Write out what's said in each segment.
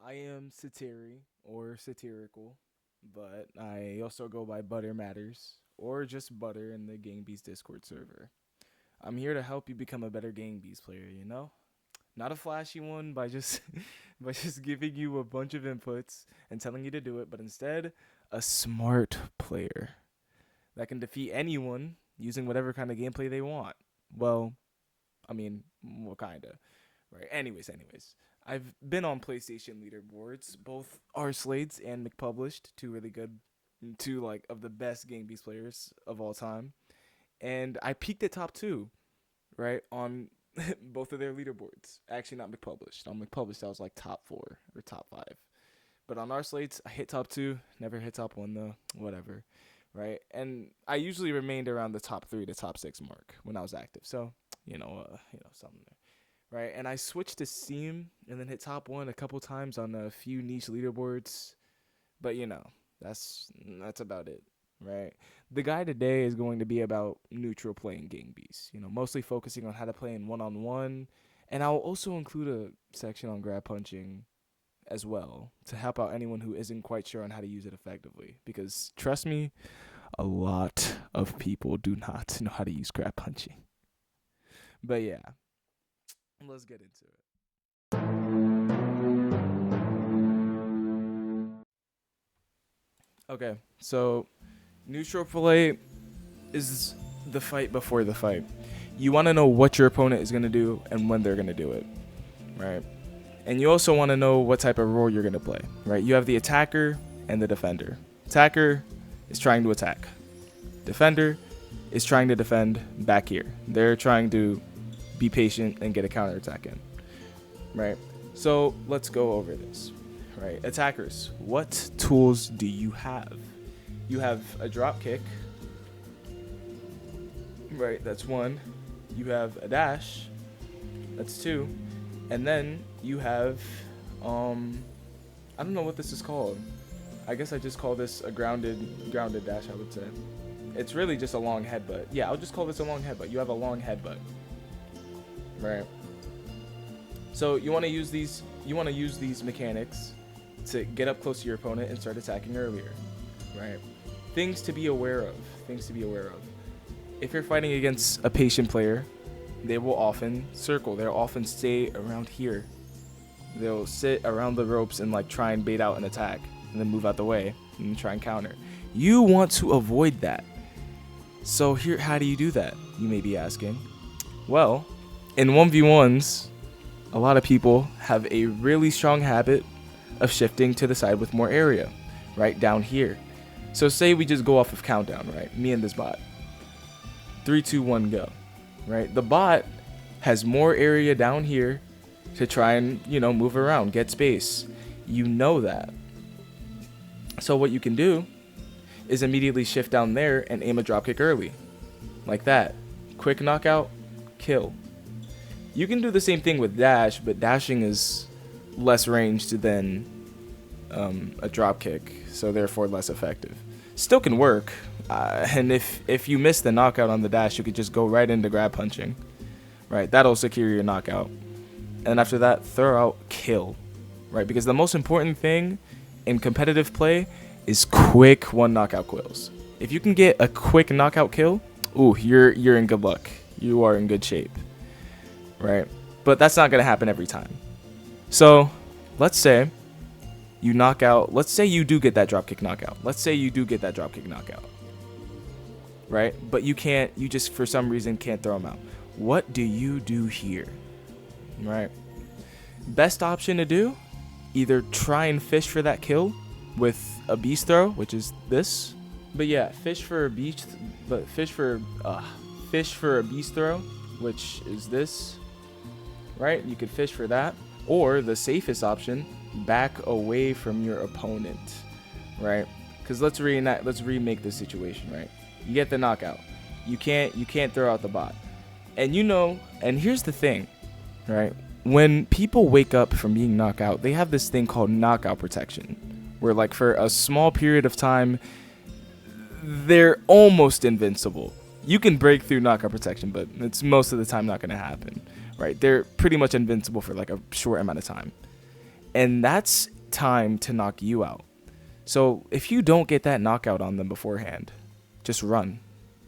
I am Satiri or satirical, but I also go by Butter Matters or just Butter in the Gang Beast Discord server. I'm here to help you become a better Gang Beast player, you know? Not a flashy one by just by just giving you a bunch of inputs and telling you to do it, but instead a smart player that can defeat anyone using whatever kind of gameplay they want. Well, I mean, what kinda, right? Anyways, I've been on PlayStation leaderboards, both R Slates and McPublished, two really good, two like of the best Game Beast players of all time, and I peaked at top two, right, on both of their leaderboards. Actually, not McPublished. On McPublished, I was like top four or top five, but on R Slates, I hit top two, never hit top one though. Whatever, right? And I usually remained around the top three to top six mark when I was active. So something there, right? And I switched to Steam and then hit top one a couple times on a few niche leaderboards, but that's about it, right? The guy today is going to be about neutral playing Gang Beasts, mostly focusing on how to play in one on one, and I'll also include a section on grab punching as well to help out anyone who isn't quite sure on how to use it effectively. Because trust me, a lot of people do not know how to use grab punching. But yeah, let's get into it. Okay, so neutral play is the fight before the fight. You want to know what your opponent is going to do and when they're going to do it, right? And you also want to know what type of role you're going to play, right? You have the attacker and the defender. Attacker is trying to attack. Defender is trying to defend back here. They're trying to be patient and get a counterattack in, right? So let's go over this, right? Attackers, what tools do you have? You have a drop kick, right? That's one. You have a dash, that's two. And then you have, I don't know what this is called. I guess I just call this a grounded dash, I would say. It's really just a long headbutt. Yeah, I'll just call this a long headbutt. You have a long headbutt, right? So you want to use these mechanics to get up close to your opponent and start attacking earlier, right? Things to be aware of. If you're fighting against a patient player, they will often circle. They'll often stay around here. They'll sit around the ropes and like try and bait out an attack and then move out the way and try and counter. You want to avoid that. So here, how do you do that? You may be asking. Well, in 1v1s, a lot of people have a really strong habit of shifting to the side with more area, right down here. So say we just go off of countdown, right? Me and this bot. 3, 2, 1, go. Right? The bot has more area down here to try and, move around, get space. You know that. So what you can do is immediately shift down there and aim a dropkick early. Like that. Quick knockout, kill. You can do the same thing with dash, but dashing is less ranged than a dropkick, so therefore less effective. Still can work. And if you miss the knockout on the dash, you could just go right into grab punching, right? That'll secure your knockout. And after that, throw out kill, right? Because the most important thing in competitive play is quick one knockout kills. If you can get a quick knockout kill, you're in good luck. You are in good shape, right? But that's not gonna happen every time. So let's say you knock out. Let's say you do get that dropkick knockout. Right? But you just for some reason can't throw them out. What do you do here? Right? Best option to do, either try and fish for that kill with a beast throw, which is this. But yeah, fish for a beast throw, which is this. Right? You could fish for that. Or the safest option, back away from your opponent. Right? Because let's remake this situation, right? You get the knockout. You can't throw out the bot. And here's the thing, right? When people wake up from being knocked out, they have this thing called knockout protection, where like for a small period of time, they're almost invincible. You can break through knockout protection, but it's most of the time not going to happen, right? They're pretty much invincible for like a short amount of time. And that's time to knock you out. So if you don't get that knockout on them beforehand, just run,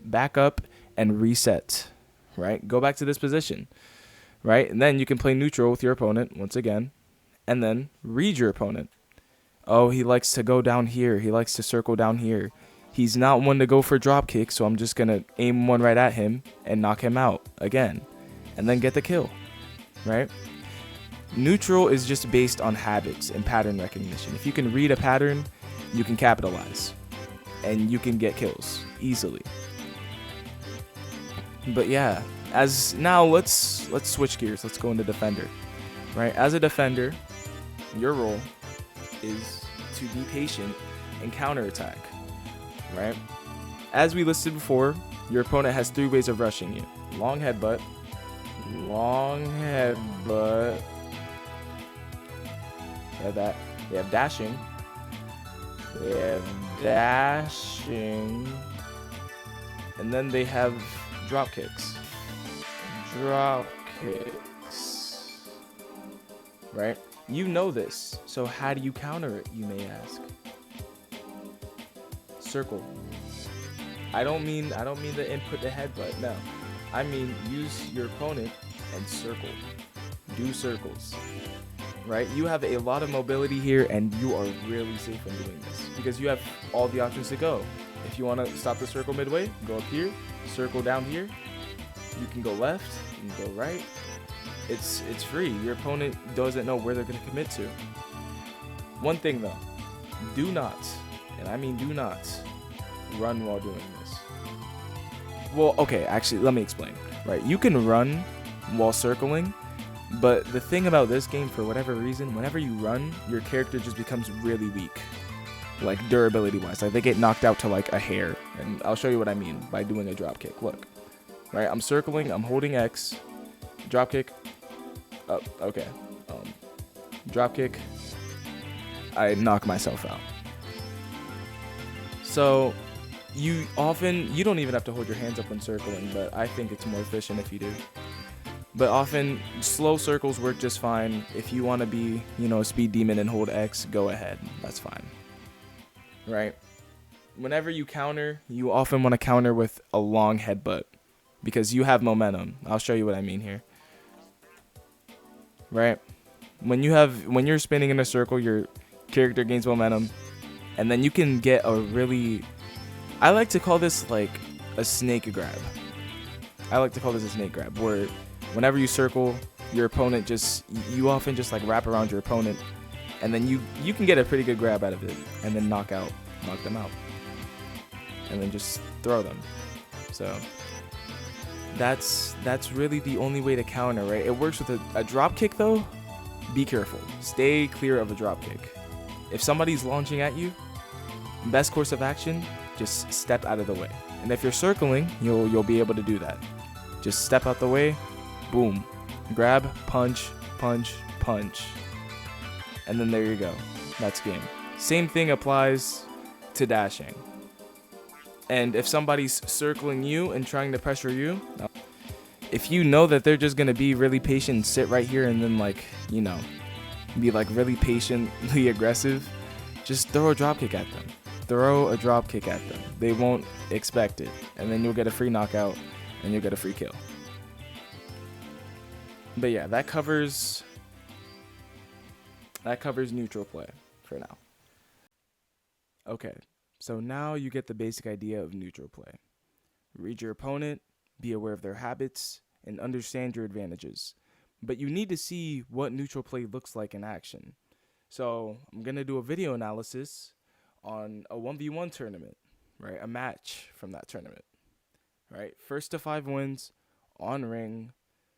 back up, and reset, right? Go back to this position, right? And then you can play neutral with your opponent once again, and then read your opponent. Oh, he likes to go down here. He likes to circle down here. He's not one to go for drop kick, so I'm just going to aim one right at him and knock him out again, and then get the kill, right? Neutral is just based on habits and pattern recognition. If you can read a pattern, you can capitalize, and you can get kills easily. But yeah, as now let's switch gears. Let's go into defender, right? As a defender, your role is to be patient and counterattack, right? As we listed before, your opponent has 3 ways of rushing you: long headbutt, they have dashing, and then they have drop kicks. Right? You know this, so how do you counter it, you may ask? Circle. I don't mean the input the headbutt, no. I mean use your opponent and circle. Do circles. Right? You have a lot of mobility here, and you are really safe when doing this because you have all the options to go. If you want to stop the circle midway, go up here, circle down here. You can go left, you can go right. It's free. Your opponent doesn't know where they're going to commit to. One thing though, do not, and I mean do not, run while doing this. Well, okay, actually, let me explain. Right? You can run while circling, but the thing about this game, for whatever reason, whenever you run, your character just becomes really weak. Like durability wise. Like they get knocked out to like a hair. And I'll show you what I mean by doing a drop kick. Look. Right? I'm circling, I'm holding X. Drop kick. Oh, okay. Drop kick. I knock myself out. So you don't even have to hold your hands up when circling, but I think it's more efficient if you do. But often, slow circles work just fine. If you want to be, a speed demon and hold X, go ahead. That's fine. Right? Whenever you counter, you often want to counter with a long headbutt because you have momentum. I'll show you what I mean here. Right? When you're spinning in a circle, your character gains momentum, and then you can get I like to call this like a snake grab. Where whenever you circle, your opponent you often just like wrap around your opponent, and then you can get a pretty good grab out of it, and then knock them out, and then just throw them. So that's really the only way to counter, right? It works with a drop kick though. Be careful. Stay clear of a drop kick. If somebody's launching at you, best course of action, just step out of the way. And if you're circling, you'll be able to do that. Just step out the way, boom, grab, punch, punch, punch. And then there you go. That's game. Same thing applies to dashing. And if somebody's circling you and trying to pressure you, if you know that they're just going to be really patient and sit right here and then be like really patiently aggressive, just throw a drop kick at them. They won't expect it. And then you'll get a free knockout and you'll get a free kill. But yeah, that covers neutral play for now. Okay, so now you get the basic idea of neutral play. Read your opponent, be aware of their habits, and understand your advantages. But you need to see what neutral play looks like in action. So I'm going to do a video analysis on a 1v1 tournament, right? A match from that tournament, right? 1st to 5 wins on ring,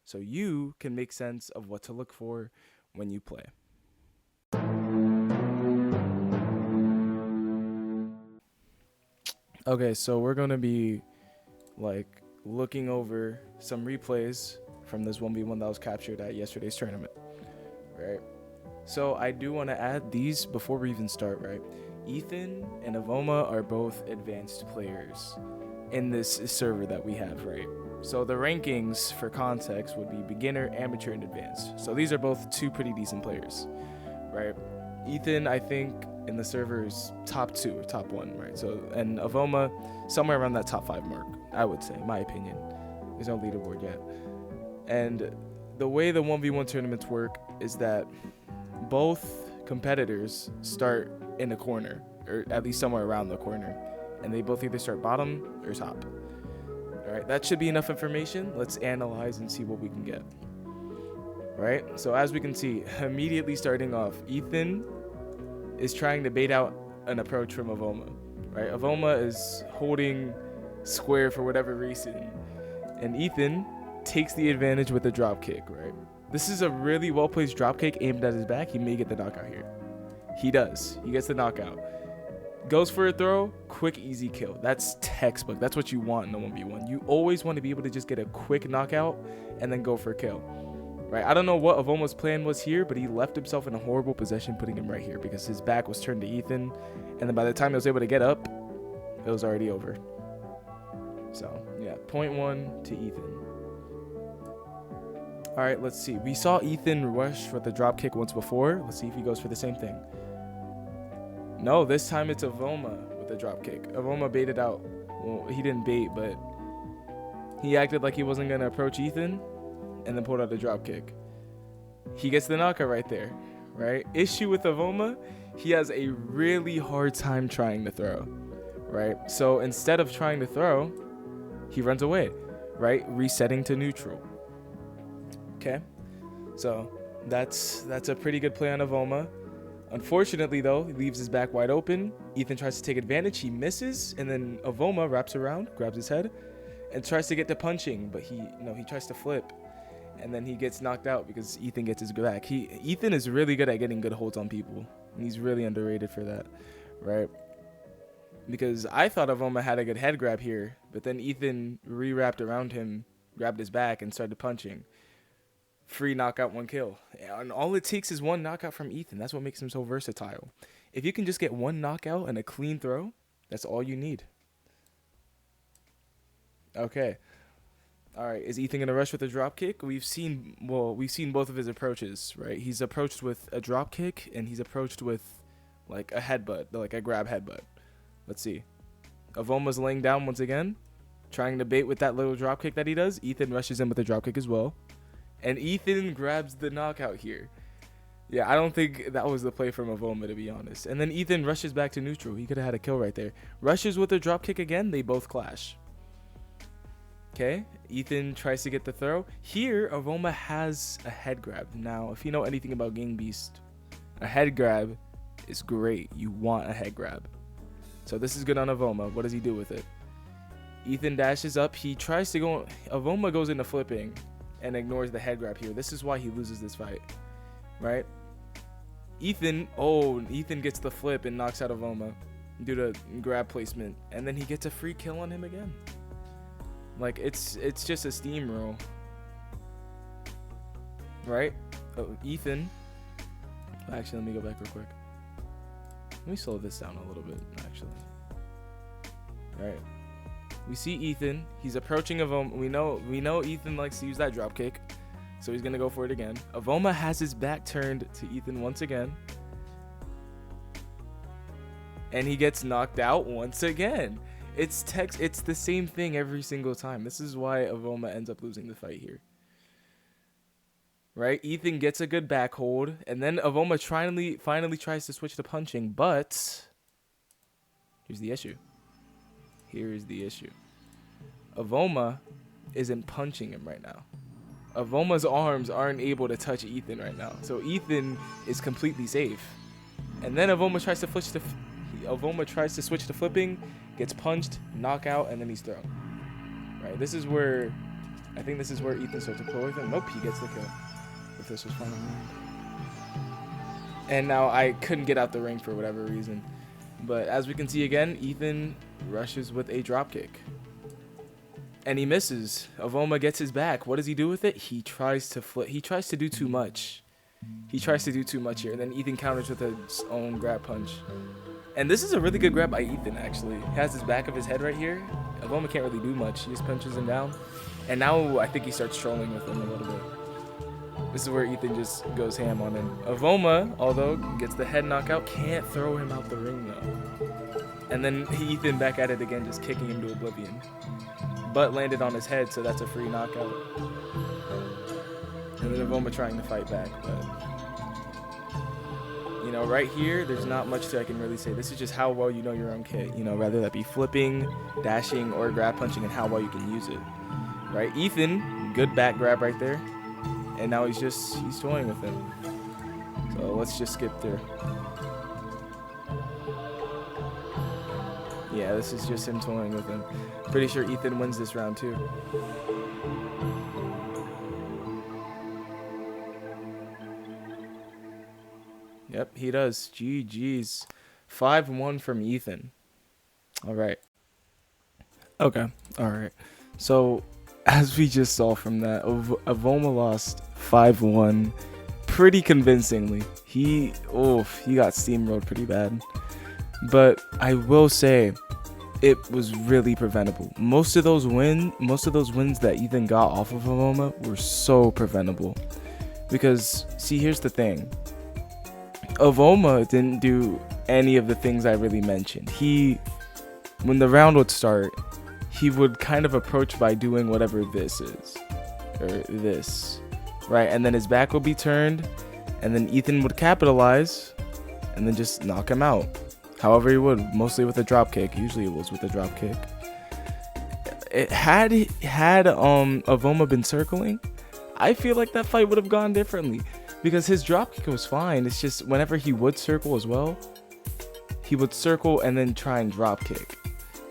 so you can make sense of what to look for when you play. Okay, so we're going to be looking over some replays from this 1v1 that was captured at yesterday's tournament, right? So I do want to add these before we even start, right? Ethan and Avoma are both advanced players in this server that we have, right? So the rankings for context would be beginner, amateur, and advanced. So these are both 2 pretty decent players, right? Ethan, I think, in the server is top 2 or top 1, right? So, and Avoma, somewhere around that top 5 mark, I would say, my opinion. There's no leaderboard yet. And the way the 1v1 tournaments work is that both competitors start in a corner, or at least somewhere around the corner, and they both either start bottom or top. All right, that should be enough information. Let's analyze and see what we can get. Right, so as we can see, immediately starting off, Ethan is trying to bait out an approach from Avoma. Right, Avoma is holding square for whatever reason, and Ethan takes the advantage with a drop kick. Right, this is a really well placed drop kick aimed at his back. He may get the knockout here. He does. He gets the knockout. Goes for a throw, quick, easy kill. That's textbook. That's what you want in a 1v1. You always want to be able to just get a quick knockout and then go for a kill. Right? I don't know what Avoma's plan was here, but he left himself in a horrible position, putting him right here because his back was turned to Ethan. And then by the time he was able to get up, it was already over. So, yeah, 0.1 to Ethan. All right, let's see. We saw Ethan rush with the drop kick once before. Let's see if he goes for the same thing. No, this time it's Avoma with the drop kick. Avoma baited out. Well, he didn't bait, but he acted like he wasn't going to approach Ethan and then pulled out a drop kick. He gets the knockout right there, right? Issue with Avoma, he has a really hard time trying to throw, right? So instead of trying to throw, he runs away, right? Resetting to neutral. Okay, so that's a pretty good play on Avoma. Unfortunately, though, he leaves his back wide open. Ethan tries to take advantage. He misses, and then Avoma wraps around, grabs his head, and tries to get to punching, but he tries to flip, and then he gets knocked out because Ethan gets his back. Ethan is really good at getting good holds on people, and he's really underrated for that, right? Because I thought Avoma had a good head grab here, but then Ethan re-wrapped around him, grabbed his back, and started punching. Free knockout, 1 kill. And all it takes is 1 knockout from Ethan. That's what makes him so versatile. If you can just get 1 knockout and a clean throw, that's all you need. Okay. All right. Is Ethan going to rush with a drop kick? We've seen both of his approaches, right? He's approached with a drop kick, and he's approached with like a headbutt, like a grab headbutt. Let's see. Avoma's laying down once again, trying to bait with that little drop kick that he does. Ethan rushes in with a drop kick as well. And Ethan grabs the knockout here. Yeah, I don't think that was the play from Avoma, to be honest. And then Ethan rushes back to neutral. He could have had a kill right there. Rushes with a drop kick again. They both clash. Okay, Ethan tries to get the throw. Here, Avoma has a head grab. Now, if you know anything about Gang Beast, a head grab is great. You want a head grab. So this is good on Avoma. What does he do with it? Ethan dashes up. He tries to go. Avoma goes into flipping and ignores the head grab here. This is why he loses this fight, right? Ethan gets the flip and knocks out Avoma due to grab placement, and then he gets a free kill on him again. Like, it's just a steamroll, right? Ethan, actually, let me go back real quick. Let me slow this down a little bit, actually. All right. We see Ethan. He's approaching Avoma. We know Ethan likes to use that drop kick, so he's gonna go for it again. Avoma has his back turned to Ethan once again, and he gets knocked out once again. It's the same thing every single time. This is why Avoma ends up losing the fight here. Right? Ethan gets a good back hold, and then Avoma finally tries to switch to punching, but here's the issue. Here is the issue. Avoma isn't punching him right now. Avoma's arms aren't able to touch Ethan right now. So Ethan is completely safe. And then Avoma tries to switch to flipping, gets punched, knockout, and then he's thrown. Right? I think this is where Ethan starts to pull with him. Nope, he gets the kill. If this was final round. And now I couldn't get out the ring for whatever reason. But as we can see again, Ethan rushes with a dropkick. And he misses. Avoma gets his back. What does he do with it? He tries to flip. He tries to do too much. He tries to do too much here. And then Ethan counters with his own grab punch. And this is a really good grab by Ethan, actually. He has his back of his head right here. Avoma can't really do much. He just punches him down. And now I think he starts trolling with him a little bit. This is where Ethan just goes ham on him. Avoma, although gets the head knockout, can't throw him out the ring though. And then Ethan back at it again, just kicking him to oblivion. Butt landed on his head, so that's a free knockout. And then Avoma trying to fight back, but you know, right here, there's not much I can really say. This is just how well you know your own kit. You know, whether that be flipping, dashing, or grab punching, and how well you can use it. Right, Ethan, good back grab right there. And now he's toying with him. So let's just skip through. Yeah, this is just him toying with him. Pretty sure Ethan wins this round too. Yep, he does. GG's. 5-1 from Ethan. All right. Okay. All right. So, as we just saw from that, Avoma lost 5-1 pretty convincingly. He got steamrolled pretty bad. But I will say it was really preventable. Most of those wins that Ethan got off of Avoma were so preventable. Because see, here's the thing. Avoma didn't do any of the things I really mentioned. When the round would start, he would kind of approach by doing whatever this is, or this, right? And then his back would be turned, and then Ethan would capitalize, and then just knock him out. However he would, mostly with a drop kick. Usually it was with a drop kick. Had Avoma been circling, I feel like that fight would have gone differently. Because his drop kick was fine. It's just whenever he would circle as well, he would circle and then try and drop kick.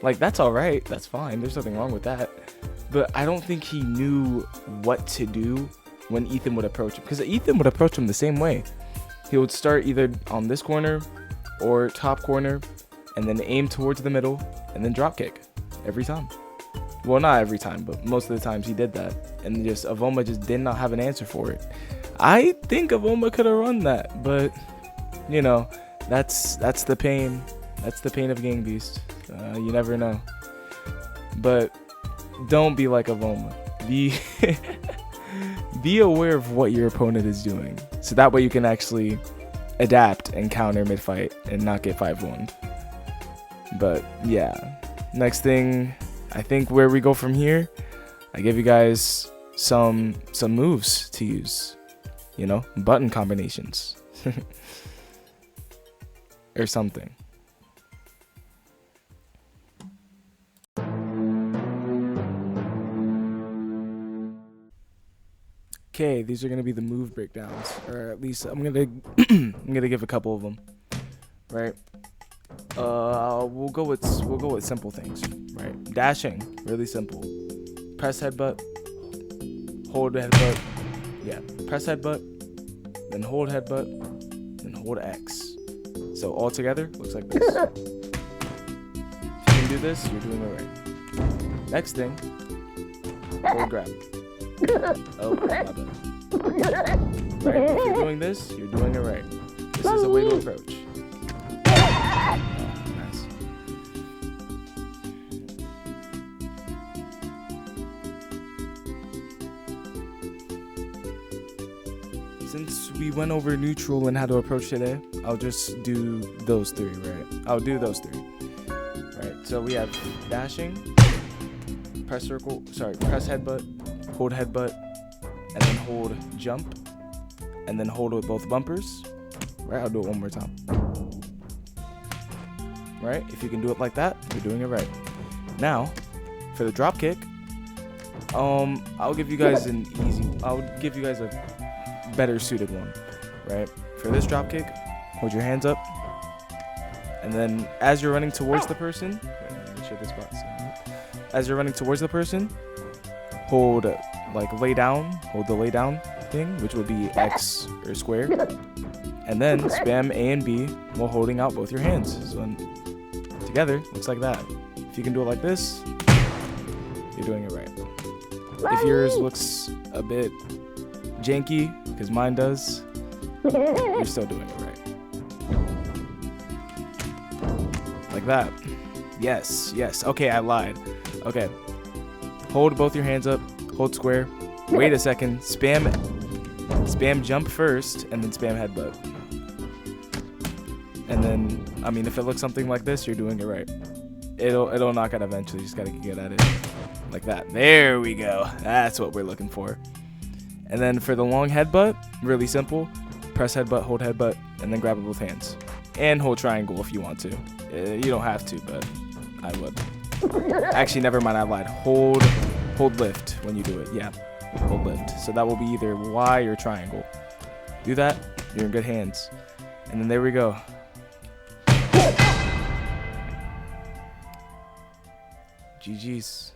Like, that's all right. That's fine. There's nothing wrong with that. But I don't think he knew what to do when Ethan would approach him. Because Ethan would approach him the same way. He would start either on this corner or top corner and then aim towards the middle and then drop kick every time. Well, not every time, but most of the times he did that. And Avoma just did not have an answer for it. I think Avoma could have run that, but you know, that's the pain. That's the pain of Gang Beast. You never know. But don't be like Avoma. Be aware of what your opponent is doing, so that way you can actually adapt and counter mid-fight and not get 5-1. But yeah, next thing, I think where we go from here, I give you guys some moves to use. You know, button combinations or something. Okay, these are gonna be the move breakdowns, or at least I'm gonna give a couple of them. Right. We'll go with simple things. Right. Dashing, really simple. Press headbutt. Hold headbutt. Yeah, press headbutt, then hold headbutt, then hold X. So all together, looks like this. If you can do this, you're doing it right. Next thing, hold grab. Oh, my bad. Right, if you're doing this, you're doing it right. This is a way to approach. Nice. Since we went over neutral and how to approach today, I'll just do those three, right? I'll do those three. Right, so we have dashing, press headbutt, hold headbutt, and then hold jump, and then hold with both bumpers. Right, I'll do it one more time. Right, if you can do it like that, you're doing it right. Now, for the drop kick, I'll give you guys a better suited one, right? For this drop kick, hold your hands up, and then as you're running towards the person, make sure this spot's as you're running towards the person, hold lay down, hold the lay down thing, which would be X or square, and then spam A and B while holding out both your hands. So together, looks like that. If you can do it like this, you're doing it right. If yours looks a bit janky, because mine does, you're still doing it right. Like that. Yes. Okay, I lied. Okay. Hold both your hands up. Hold square. Wait a second. Spam spam jump first, and then spam headbutt. And then, I mean, if it looks something like this, you're doing it right. It'll knock out eventually. You just gotta get at it like that. There we go. That's what we're looking for. And then for the long headbutt, really simple. Press headbutt, hold headbutt, and then grab it with both hands. And hold triangle if you want to. You don't have to, but I would. Actually, never mind, I lied. Hold lift when you do it. Yeah, hold lift. So that will be either Y or triangle. Do that, you're in good hands. And then there we go. GG's.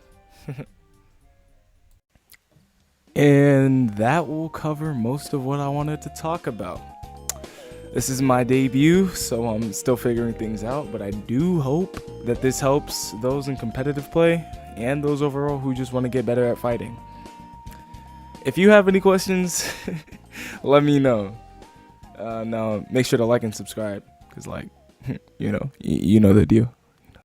And that will cover most of what I wanted to talk about. This is my debut, so I'm still figuring things out, but I do hope that this helps those in competitive play and those overall who just want to get better at fighting. If you have any questions, let me know. Now, make sure to like and subscribe, because, like, you know the deal.